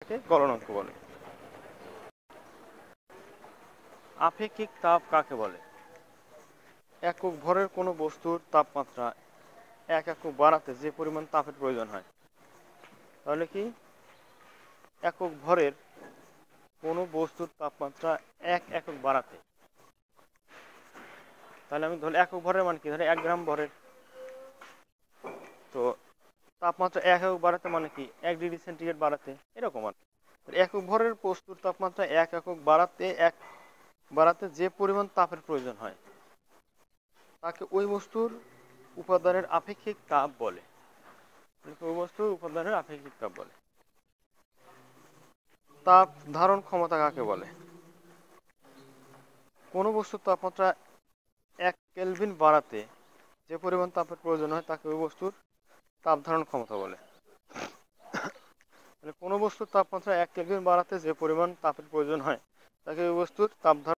গলনাঙ্ক বলে। আপেক্ষিক তাপ কাকে বলে? একক ভরের কোনো বস্তুর তাপমাত্রা এক একক বাড়াতে যে পরিমাণ তাপের প্রয়োজন হয়। তাহলে কি একক ভরের কোনো বস্তুর তাপমাত্রা এক একক বাড়াতে, তাহলে আমি ধরলে একক ভরের মানে কি, ধরে 1 গ্রাম ভরের, তো তাপমাত্রা এক একক বাড়াতে মানে কি 1 ডিগ্রি সেন্টিগ্রেড বাড়াতে, এরকম আর একক ভরের বস্তুর তাপমাত্রা এক একক বাড়াতে যে পরিমাণ তাপের প্রয়োজন হয় তাকে ওই বস্তুর উপাদানের আপেক্ষিক তাপ বলে। ওই বস্তুর উপাদানের আপেক্ষিক তাপ বলে। তাপ ধারণ ক্ষমতা কাকে বলে? কোনো বস্তুর তাপমাত্রা 1 কেলভিন বাড়াতে যে পরিমাণ তাপের প্রয়োজন হয় তাকে ওই বস্তুর তাপ ধারণ ক্ষমতা বলে। মানে কোনো বস্তুর তাপমাত্রা 1 কেলভিন বাড়াতে যে পরিমাণ তাপের প্রয়োজন হয় তাকে ওই বস্তুর তাপ ধারণ